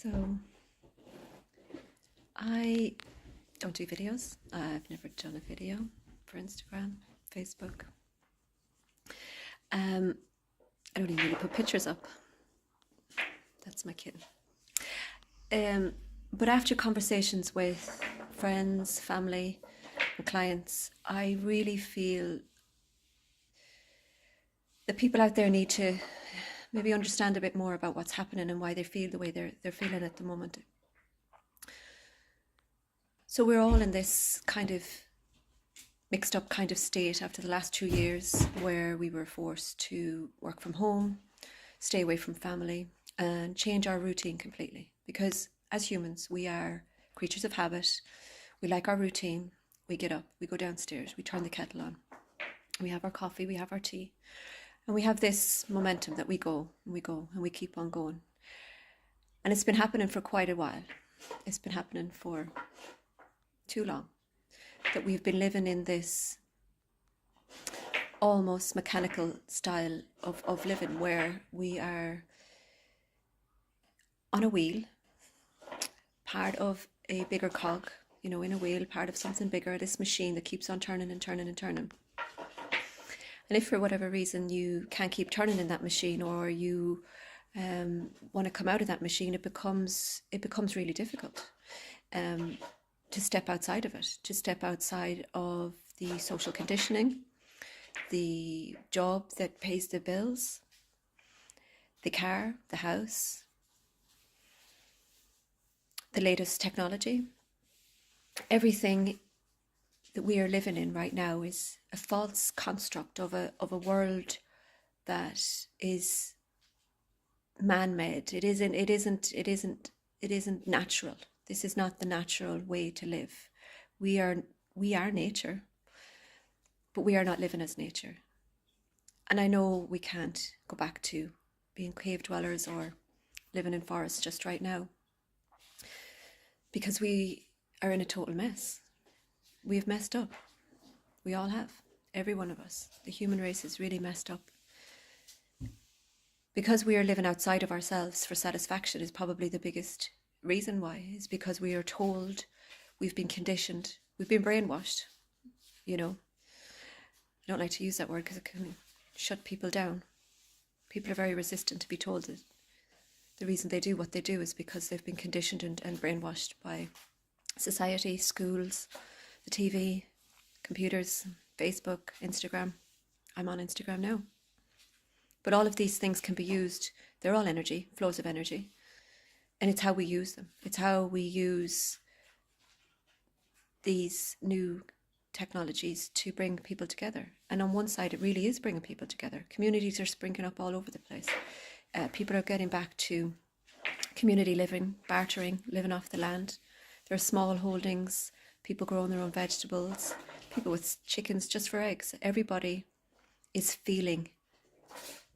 So I don't do videos. I've never done a video for Instagram, Facebook. I don't even really put pictures up. That's my kitten. But after conversations with friends, family, and clients, I really feel that people out there need to maybe understand a bit more about what's happening and why they feel the way they're feeling at the moment. So we're all in this kind of mixed up kind of state after the last 2 years where we were forced to work from home, stay away from family, and change our routine completely. Because as humans, we are creatures of habit. We like our routine. We get up, we go downstairs, we turn the kettle on, we have our coffee, we have our tea, and we have this momentum that we go and we go and we keep on going. And it's been happening for quite a while. It's been happening for too long, that we've been living in this almost mechanical style of living where we are on a wheel, part of a bigger cog, in a wheel, part of something bigger, this machine that keeps on turning and turning and turning. And if for whatever reason you can't keep turning in that machine, or you want to come out of that machine, it becomes really difficult to step outside of it, to step outside of the social conditioning, the job that pays the bills, the car, the house, the latest technology. Everything that we are living in right now is a false construct of a world that is man-made. It isn't natural. This is not the natural way to live. We are nature, but we are not living as nature. And I know we can't go back to being cave dwellers or living in forests just right now, because we are in a total mess. We've messed up. We all have. Every one of us. The human race is really messed up. Because we are living outside of ourselves for satisfaction is probably the biggest reason why, is because we are told, we've been conditioned, we've been brainwashed, I don't like to use that word because it can shut people down. People are very resistant to be told that the reason they do what they do is because they've been conditioned and brainwashed by society, schools, the TV, computers, Facebook, Instagram. I'm on Instagram now. But all of these things can be used. They're all energy, flows of energy. And it's how we use them. It's how we use these new technologies to bring people together. And on one side, it really is bringing people together. Communities are springing up all over the place. People are getting back to community living, bartering, living off the land. There are small holdings, people growing their own vegetables, people with chickens just for eggs. Everybody is feeling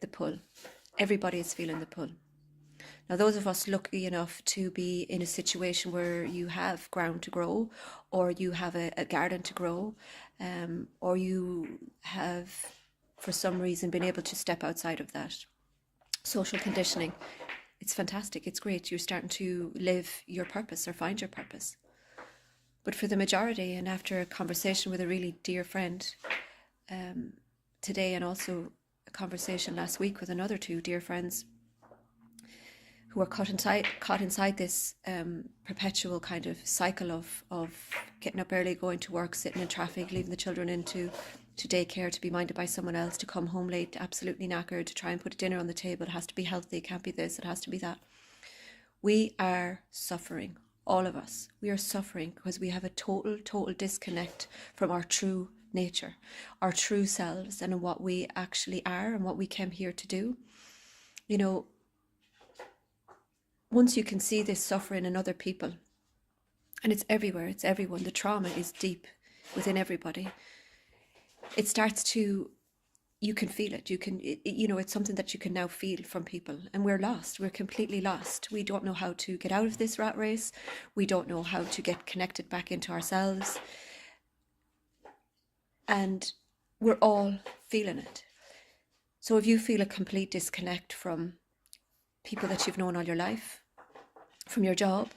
the pull. Everybody is feeling the pull. Now, those of us lucky enough to be in a situation where you have ground to grow, or you have a garden to grow, or you have, for some reason, been able to step outside of that social conditioning, it's fantastic. It's great. You're starting to live your purpose or find your purpose. But for the majority, and after a conversation with a really dear friend today, and also a conversation last week with another two dear friends who are caught inside this perpetual kind of cycle of getting up early, going to work, sitting in traffic, leaving the children into daycare to be minded by someone else, to come home late, absolutely knackered, to try and put a dinner on the table. It has to be healthy, it can't be this, it has to be that. We are suffering, all of us. We are suffering because we have a total disconnect from our true nature, our true selves, and what we actually are and what we came here to do. Once you can see this suffering in other people, and it's everywhere, it's everyone, the trauma is deep within everybody. It starts to, you can feel it. It's something that you can now feel from people. And we're lost. We're completely lost. We don't know how to get out of this rat race. We don't know how to get connected back into ourselves. And we're all feeling it. So if you feel a complete disconnect from people that you've known all your life, from your job,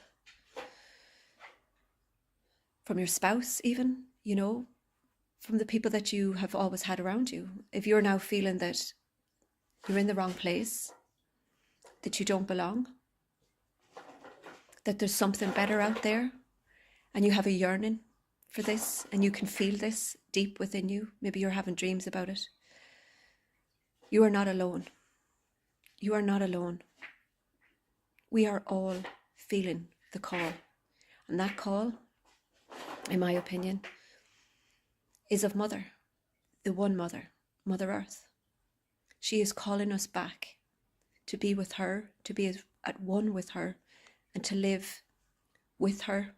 from your spouse even, you know, from the people that you have always had around you. If you're now feeling that you're in the wrong place, that you don't belong, that there's something better out there, and you have a yearning for this, and you can feel this deep within you, maybe you're having dreams about it, you are not alone. You are not alone. We are all feeling the call. And that call, in my opinion, is of Mother, the one Mother, Mother Earth. She is calling us back to be with her, to be at one with her, and to live with her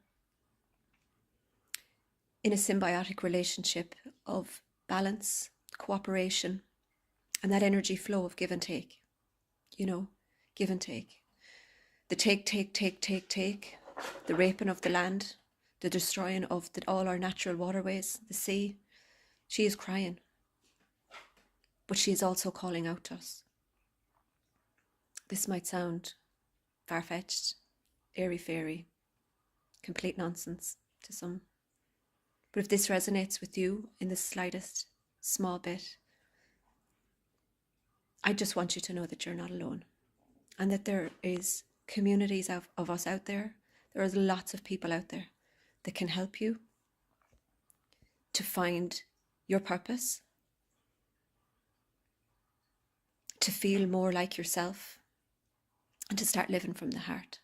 in a symbiotic relationship of balance, cooperation, and that energy flow of give and take. You know, give and take. The take, the raping of the land, the destroying of all our natural waterways, the sea. She is crying, but she is also calling out to us. This might sound far-fetched, airy-fairy, complete nonsense to some. But if this resonates with you in the slightest small bit, I just want you to know that you're not alone, and that there is communities of us out there. There is lots of people out there that can help you to find your purpose, to feel more like yourself, and to start living from the heart.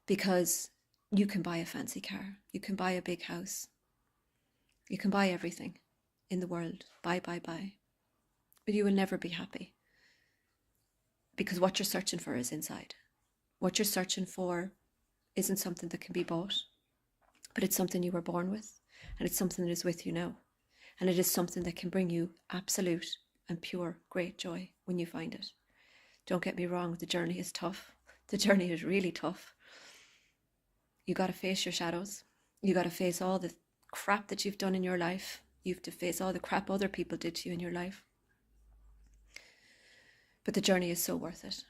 Because you can buy a fancy car, you can buy a big house, you can buy everything in the world, buy, but you will never be happy, because what you're searching for is inside. What you're searching for isn't something that can be bought, but it's something you were born with, and it's something that is with you now, and it is something that can bring you absolute and pure great joy when you find it. Don't get me wrong, the journey is tough. The journey is really tough. You got to face your shadows. You got to face all the crap that you've done in your life. You have to face all the crap other people did to you in your life. But the journey is so worth it.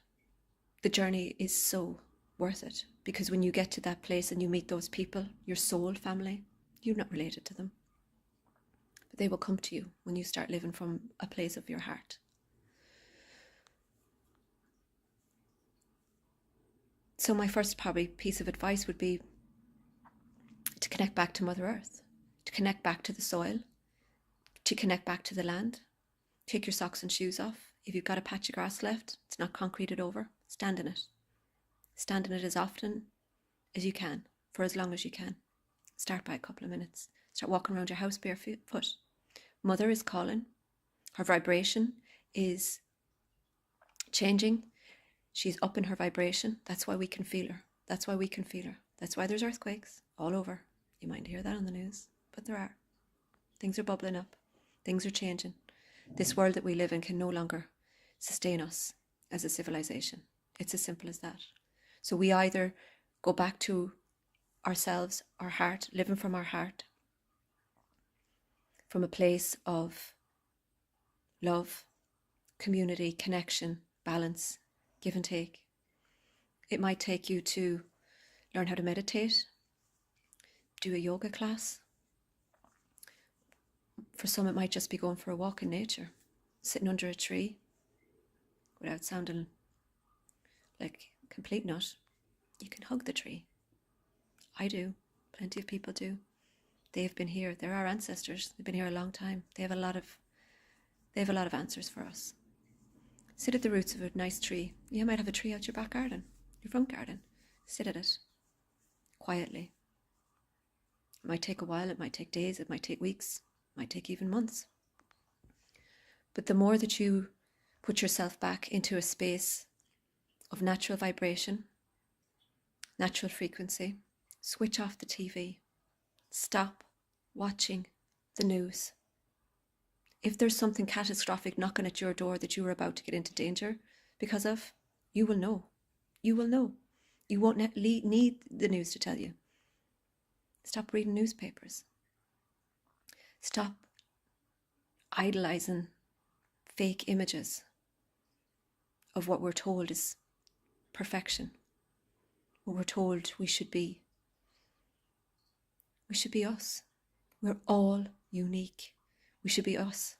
The journey is so worth it, because when you get to that place and you meet those people, your soul family, you're not related to them, but they will come to you when you start living from a place of your heart. So my first probably piece of advice would be to connect back to Mother Earth, to connect back to the soil, to connect back to the land. Take your socks and shoes off. If you've got a patch of grass left, it's not concreted over, stand in it. Stand in it as often as you can, for as long as you can. Start by a couple of minutes. Start walking around your house barefoot. Mother is calling. Her vibration is changing. She's up in her vibration. That's why we can feel her. That's why we can feel her. That's why there's earthquakes all over. You might hear that on the news, but there are. Things are bubbling up. Things are changing. This world that we live in can no longer sustain us as a civilization. It's as simple as that. So we either go back to ourselves, our heart, living from our heart, from a place of love, community, connection, balance, give and take. It might take you to learn how to meditate, do a yoga class. For some, it might just be going for a walk in nature, sitting under a tree without sounding like a complete nut. You can hug the tree. I do. Plenty of people do. They've been here. They're our ancestors. They've been here a long time. They have a lot of answers for us. Sit at the roots of a nice tree. You might have a tree out your back garden, your front garden. Sit at it quietly. It might take a while. It might take days. It might take weeks. It might take even months. But the more that you put yourself back into a space of natural vibration, natural frequency, switch off the TV. Stop watching the news. If there's something catastrophic knocking at your door that you are about to get into danger because of, you will know. You will know. You won't need the news to tell you. Stop reading newspapers. Stop idolizing fake images of what we're told is perfection. what we're told we should be. We should be us. We're all unique. We should be us.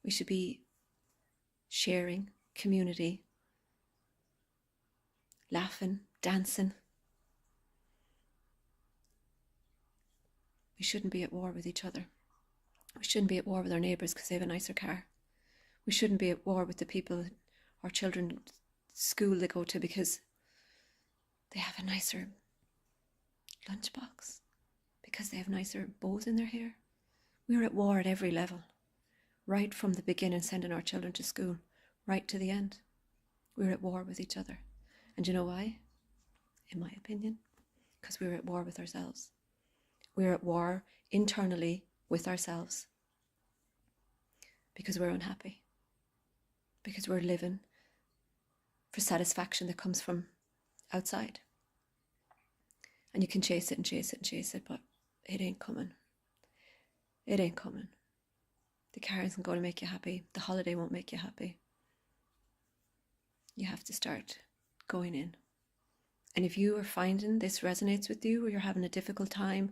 We should be sharing, community, laughing, dancing. We shouldn't be at war with each other. We shouldn't be at war with our neighbours because they have a nicer car. We shouldn't be at war with the people, our children, school they go to because they have a nicer lunchbox, because they have nicer bows in their hair. We're at war at every level, right from the beginning, sending our children to school, right to the end. We're at war with each other. And you know why? In my opinion, because we're at war with ourselves. We're at war internally with ourselves because we're unhappy, because we're living for satisfaction that comes from outside. And you can chase it and chase it and chase it, but it ain't coming. It ain't coming. The car isn't going to make you happy. The holiday won't make you happy. You have to start going in. And if you are finding this resonates with you, or you're having a difficult time,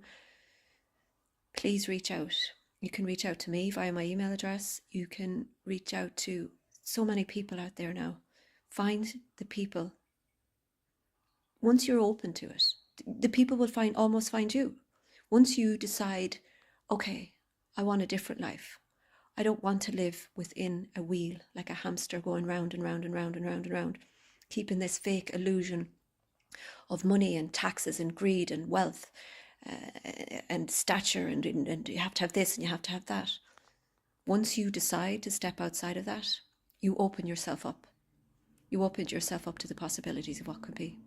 please reach out. You can reach out to me via my email address. You can reach out to so many people out there now. Find the people. Once you're open to it, the people will almost find you. Once you decide, okay, I want a different life. I don't want to live within a wheel like a hamster going round and round and round and round and round, keeping this fake illusion of money and taxes and greed and wealth and stature and you have to have this and you have to have that. Once you decide to step outside of that, you open yourself up. You open yourself up to the possibilities of what could be.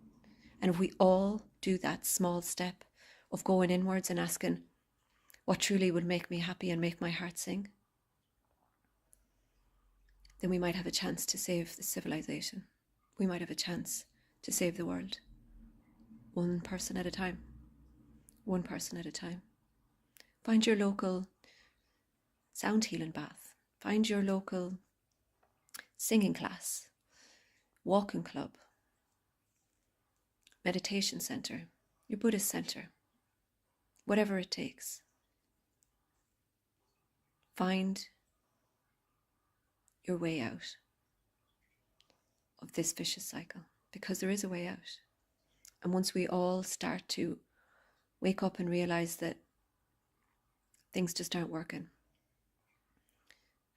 And if we all do that small step of going inwards and asking what truly would make me happy and make my heart sing, then we might have a chance to save the civilization. We might have a chance to save the world. One person at a time. One person at a time. Find your local sound healing bath. Find your local singing class, walking club, meditation center, your Buddhist center, whatever it takes. Find your way out of this vicious cycle, because there is a way out. And once we all start to wake up and realize that things just aren't working,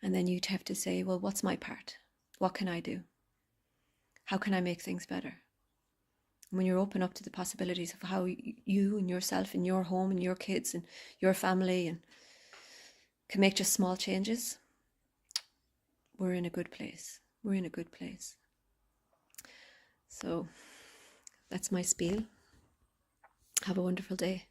and then you'd have to say, well, what's my part? What can I do? How can I make things better? And when you're open up to the possibilities of how you and yourself and your home and your kids and your family and can make just small changes, we're in a good place. We're in a good place. So that's my spiel. Have a wonderful day.